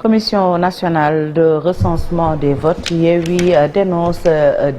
Commission nationale de recensement des votes, Yewwi dénonce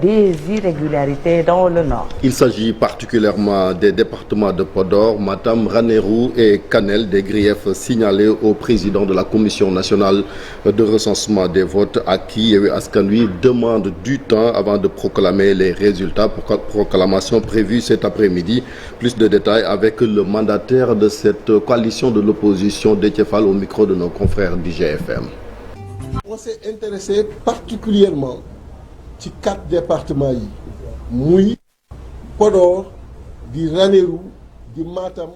des irrégularités dans le Nord. Il s'agit particulièrement des départements de Podor, Matam, Ranérou et Kanel, des griefs signalés au président de la Commission nationale de recensement des votes à qui Yewwi Askan Wi demande du temps avant de proclamer les résultats. Proclamation prévue cet après-midi. Plus de détails avec le mandataire de cette coalition de l'opposition, Déthié Fall, au micro de nos confrères d'IGFM. On s'est intéressé particulièrement ci 4 départements yi muy Podor di Ranérou di Matam.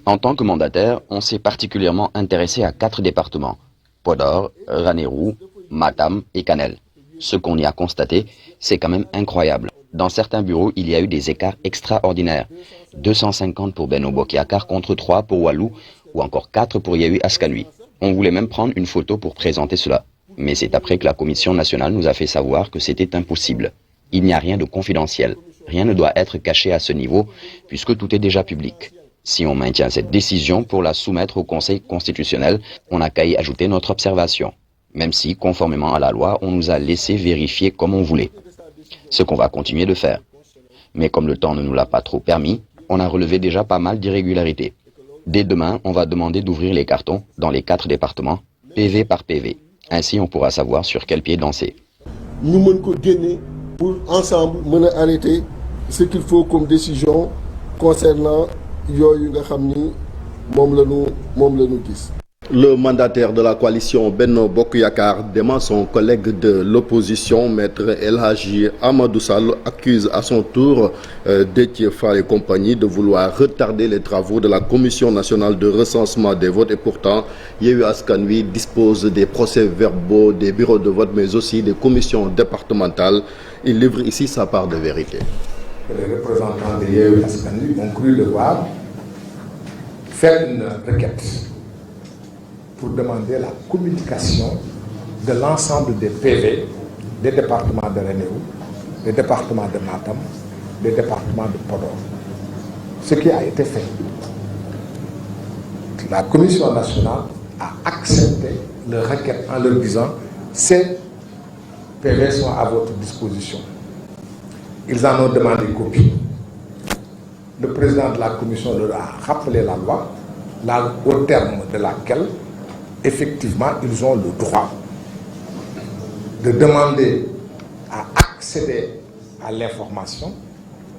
En tant que mandataire, on s'est particulièrement intéressé à 4 départements, Podor, Ranérou, Matam et Kanel. Ce qu'on y a constaté, c'est quand même incroyable. Dans certains bureaux, il y a eu des écarts extraordinaires. 250 pour Benno Bokk Yakaar contre 3 pour Wallu ou encore 4 pour Yewwi Askan Wi. On voulait même prendre une photo pour présenter cela. Mais c'est après que la Commission nationale nous a fait savoir que c'était impossible. Il n'y a rien de confidentiel. Rien ne doit être caché à ce niveau, puisque tout est déjà public. Si on maintient cette décision pour la soumettre au Conseil constitutionnel, on n'a qu'à y ajouter notre observation. Même si, conformément à la loi, on nous a laissé vérifier comme on voulait. Ce qu'on va continuer de faire. Mais comme le temps ne nous l'a pas trop permis, on a relevé déjà pas mal d'irrégularités. Dès demain, on va demander d'ouvrir les cartons dans les 4 départements, PV par PV. Ainsi, on pourra savoir sur quel pied danser. Nous devons pour ensemble arrêter ce qu'il faut comme décision concernant yooyu nga xamni mom lañu gis. Le mandataire de la coalition Benno Bokk Yakaar dément son collègue de l'opposition, maître El Hadji Amadou Sall, accuse à son tour Déthié Fall et compagnie de vouloir retarder les travaux de la Commission nationale de recensement des votes. Et pourtant, Yewwi Askan Wi dispose des procès-verbaux des bureaux de vote, mais aussi des commissions départementales. Il livre ici sa part de vérité. Les représentants de Yewwi Askan Wi ont cru devoir faire une requête pour demander la communication de l'ensemble des PV des départements de Ranérou, des départements de Matam, des départements de Podor. Ce qui a été fait. La Commission nationale a accepté leur requête en leur disant « ces PV sont à votre disposition ». Ils en ont demandé copie. Le président de la Commission leur a rappelé la loi, au terme de laquelle effectivement, ils ont le droit de demander à accéder à l'information,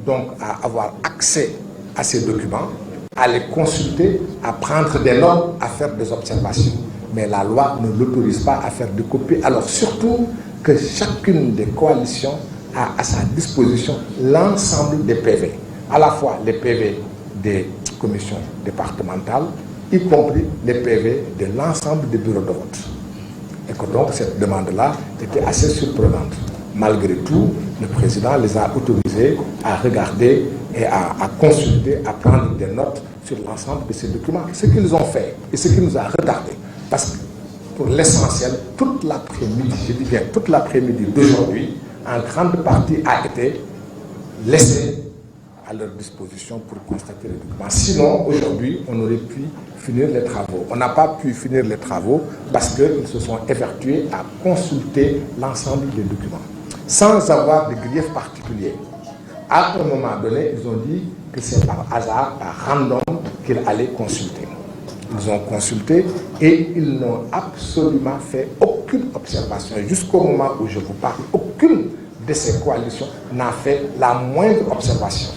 donc à avoir accès à ces documents, à les consulter, à prendre des notes, à faire des observations. Mais la loi ne l'autorise pas à faire des copies. Alors surtout que chacune des coalitions a à sa disposition l'ensemble des PV, à la fois les PV des commissions départementales, y compris les PV de l'ensemble des bureaux de vote. Et que donc cette demande-là était assez surprenante. Malgré tout, le président les a autorisés à regarder et à consulter, à prendre des notes sur l'ensemble de ces documents. Ce qu'ils ont fait et ce qui nous a retardé. Parce que pour l'essentiel, toute l'après-midi, je dis bien toute l'après-midi d'aujourd'hui, en grande partie a été laissée à leur disposition pour constater les documents. Sinon, aujourd'hui, on aurait pu finir les travaux. On n'a pas pu finir les travaux parce qu'ils se sont évertués à consulter l'ensemble des documents, sans avoir de grief particulier. À un moment donné, ils ont dit que c'est par hasard, par random, qu'ils allaient consulter. Ils ont consulté et ils n'ont absolument fait aucune observation. Jusqu'au moment où je vous parle, aucune de ces coalitions n'a fait la moindre observation.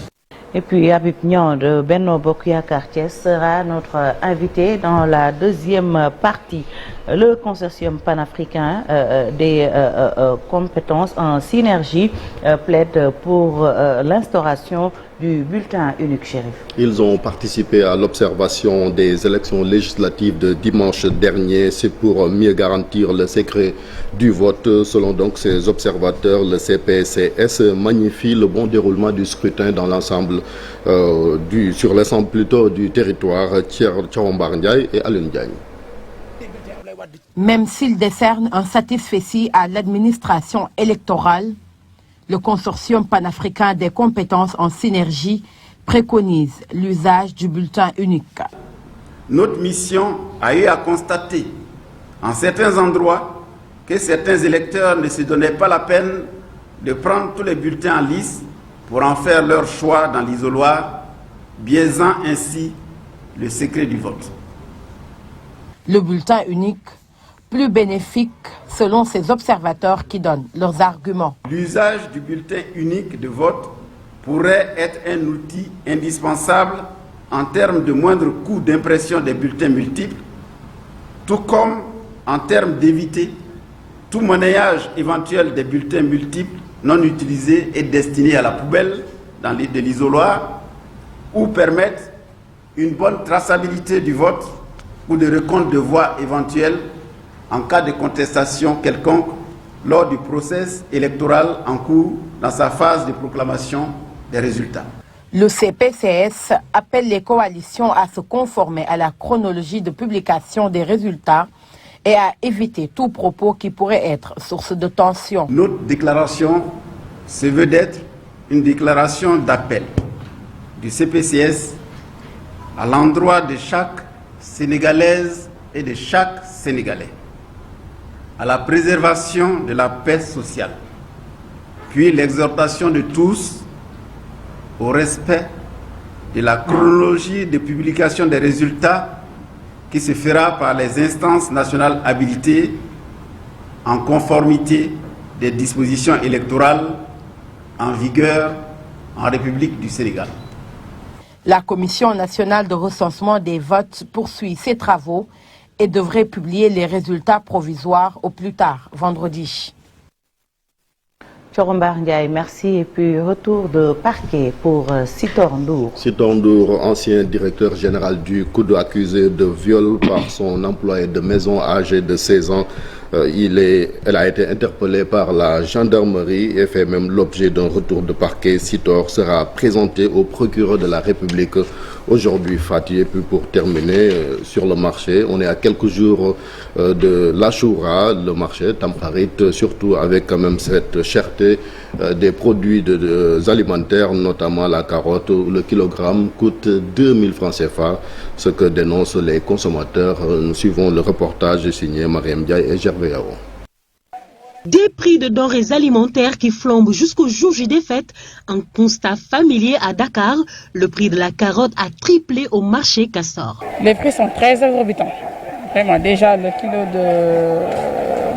Et puis Habib Niang de Benno Bokk Yakaar Thiès sera notre invité dans la deuxième partie. Le consortium panafricain des compétences en synergie plaide pour l'instauration du bulletin unique, Chérif. Ils ont participé à l'observation des élections législatives de dimanche dernier. C'est pour mieux garantir le secret du vote. Selon donc ces observateurs, le CPCS magnifie le bon déroulement du scrutin dans l'ensemble sur l'ensemble plutôt du territoire. Thiaw Mbar Ndiaye et Alioune Diagne. Même s'il décerne un satisfecit à l'administration électorale, le consortium panafricain des compétences en synergie préconise l'usage du bulletin unique. Notre mission a eu à constater en certains endroits que certains électeurs ne se donnaient pas la peine de prendre tous les bulletins en lice pour en faire leur choix dans l'isoloir, biaisant ainsi le secret du vote. Le bulletin unique, plus bénéfique selon ces observateurs qui donnent leurs arguments. L'usage du bulletin unique de vote pourrait être un outil indispensable en termes de moindre coût d'impression des bulletins multiples, tout comme en termes d'éviter tout monnayage éventuel des bulletins multiples non utilisés et destinés à la poubelle de l'isoloir, ou permettre une bonne traçabilité du vote ou de recompte de voix éventuel en cas de contestation quelconque lors du processus électoral en cours dans sa phase de proclamation des résultats. Le CPCS appelle les coalitions à se conformer à la chronologie de publication des résultats et à éviter tout propos qui pourrait être source de tension. Notre déclaration se veut d'être une déclaration d'appel du CPCS à l'endroit de chaque Sénégalaise et de chaque Sénégalais à la préservation de la paix sociale, puis l'exhortation de tous au respect de la chronologie de publication des résultats qui se fera par les instances nationales habilitées en conformité des dispositions électorales en vigueur en République du Sénégal. La Commission nationale de recensement des votes poursuit ses travaux et devrait publier les résultats provisoires au plus tard vendredi. Thiorombar Ndiaye, merci. Et puis retour de parquet pour Sitor Ndour. Sitor Ndour, ancien directeur général du COUD, accusé de viol par son employé de maison âgé de 16 ans. Elle a été interpellée par la gendarmerie et fait même l'objet d'un retour de parquet. Sitor sera présenté au procureur de la République aujourd'hui, Fatih. Et puis pour terminer, sur le marché, on est à quelques jours de l'Achoura, le marché Tamkharit, surtout avec quand même cette cherté des produits alimentaires, notamment la carotte. Le kilogramme coûte 2000 francs CFA, ce que dénoncent les consommateurs. Nous suivons le reportage signé Mariam Diaye et Gervais Yao. Des prix de denrées alimentaires qui flambent jusqu'au jour J des fêtes. Un constat familier à Dakar. Le prix de la carotte a triplé au marché Castor. Les prix sont très exorbitants. Vraiment, déjà le kilo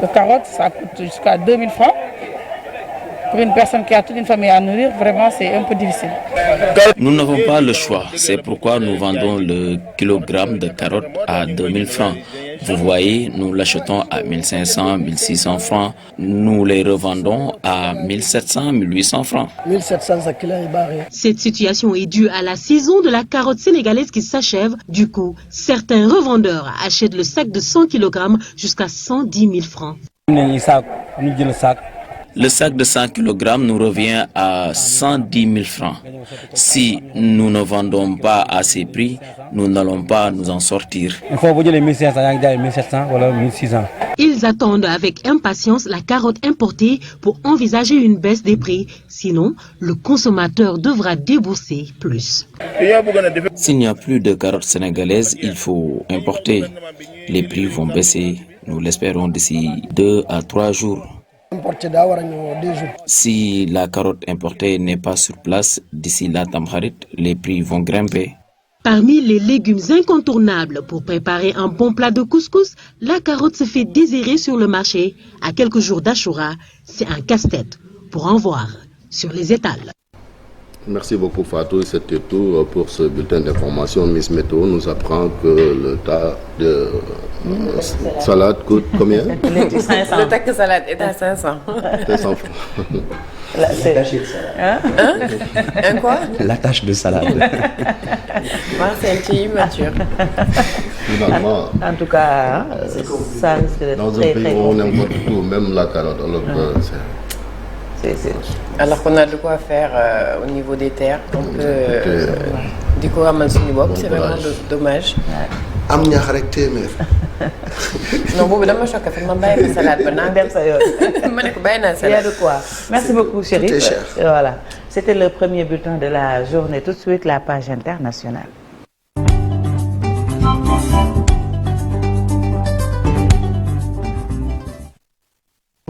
de carotte, ça coûte jusqu'à 2000 francs. Pour une personne qui a toute une famille à nourrir, vraiment c'est un peu difficile. Nous n'avons pas le choix. C'est pourquoi nous vendons le kilogramme de carottes à 2000 francs. Vous voyez, nous l'achetons à 1500, 1600 francs. Nous les revendons à 1700, 1800 francs. 1700 ça kilo est barré. Cette situation est due à la saison de la carotte sénégalaise qui s'achève. Du coup, certains revendeurs achètent le sac de 100 kg jusqu'à 110 000 francs. Le sac de 100 kg nous revient à 110 000 francs. Si nous ne vendons pas à ces prix, nous n'allons pas nous en sortir. Ils attendent avec impatience la carotte importée pour envisager une baisse des prix. Sinon, le consommateur devra débourser plus. S'il n'y a plus de carottes sénégalaises, il faut importer. Les prix vont baisser, nous l'espérons d'ici 2 à 3 jours. Si la carotte importée n'est pas sur place, d'ici la Tamkharit, les prix vont grimper. Parmi les légumes incontournables pour préparer un bon plat de couscous, la carotte se fait désirer sur le marché. À quelques jours d'Achoura, c'est un casse-tête pour en voir sur les étals. Merci beaucoup Fatou, c'était tout pour ce bulletin d'information. Miss Météo nous apprend que le tas de salade coûte combien? Le tas de salade est à 500. 500 francs. La tâche de salade. Un quoi? La tâche de salade. Marcel, tu es immature. Finalement, en tout cas, ça risque d'être dans un pays où on importe tout, même la carotte. Alors qu'on a de quoi faire au niveau des terres. On peut du coup ramasser suñu bopp, c'est vraiment dommage. am ñax rek téeméer. Non boobu dama choqué fa ma bàyyi ma salade ba naan dem sa yoon. Ma ne ko bàyyi naa salade. Il y a de quoi. Merci beaucoup Chérif. Voilà. C'était le premier bulletin de la journée. Tout de suite la page internationale.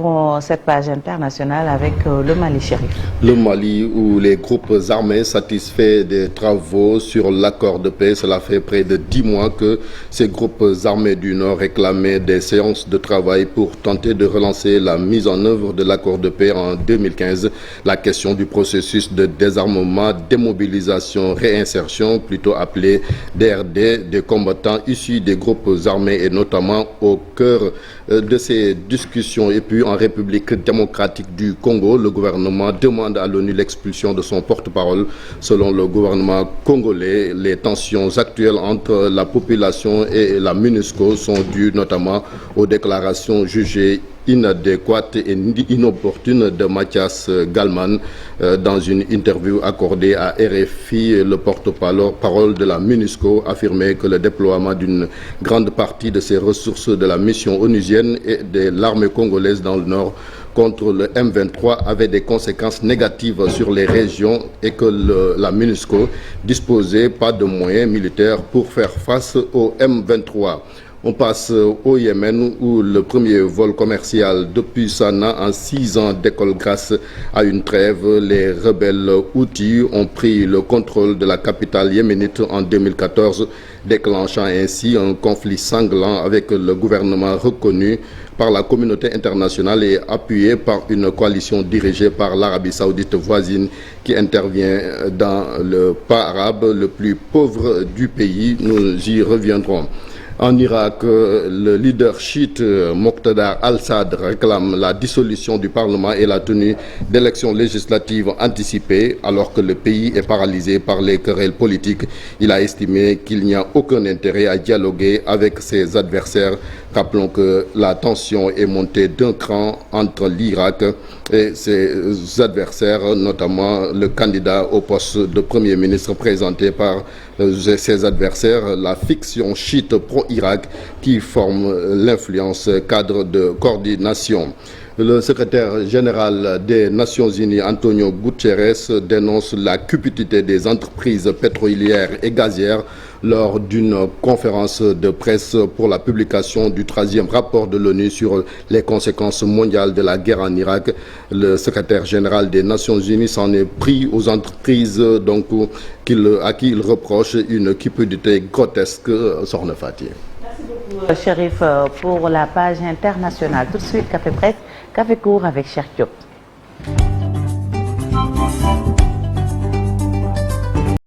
Pour cette page internationale avec le Mali, Chérif. Le Mali, où les groupes armés satisfaits des travaux sur l'accord de paix, cela fait près de 10 mois que ces groupes armés du Nord réclamaient des séances de travail pour tenter de relancer la mise en œuvre de l'accord de paix en 2015. La question du processus de désarmement, démobilisation, réinsertion, plutôt appelé DRD, des combattants issus des groupes armés est notamment au cœur de ces discussions. Et puis en République démocratique du Congo, le gouvernement demande à l'ONU l'expulsion de son porte-parole. Selon le gouvernement congolais, les tensions actuelles entre la population et la MONUSCO sont dues notamment aux déclarations jugées inadéquate et inopportune de Mathias Galman. Dans une interview accordée à RFI, le porte-parole de la MONUSCO affirmait que le déploiement d'une grande partie de ses ressources de la mission onusienne et de l'armée congolaise dans le nord contre le M23 avait des conséquences négatives sur les régions et que la MONUSCO disposait pas de moyens militaires pour faire face au M23. On passe au Yémen où le premier vol commercial depuis Sanaa en 6 ans décolle grâce à une trêve. Les rebelles Houthis ont pris le contrôle de la capitale yéménite en 2014, déclenchant ainsi un conflit sanglant avec le gouvernement reconnu par la communauté internationale et appuyé par une coalition dirigée par l'Arabie saoudite voisine qui intervient dans le pas arabe le plus pauvre du pays. Nous y reviendrons. En Irak, le leader chiite Moqtada al-Sadr réclame la dissolution du Parlement et la tenue d'élections législatives anticipées alors que le pays est paralysé par les querelles politiques. Il a estimé qu'il n'y a aucun intérêt à dialoguer avec ses adversaires. Rappelons que la tension est montée d'un cran entre l'Irak et ses adversaires, notamment le candidat au poste de Premier ministre présenté par ses adversaires, la fiction chiite pro-Irak qui forme l'influence cadre de coordination. Le secrétaire général des Nations Unies, Antonio Guterres, dénonce la cupidité des entreprises pétrolières et gazières lors d'une conférence de presse pour la publication du 3e rapport de l'ONU sur les conséquences mondiales de la guerre en Irak. Le secrétaire général des Nations Unies s'en est pris aux entreprises à qui il reproche une cupidité grotesque. Sorne Fatih. Merci beaucoup, Chérif, pour la page internationale. Tout de suite, Café Presse, Café Court avec Cheikh Diop.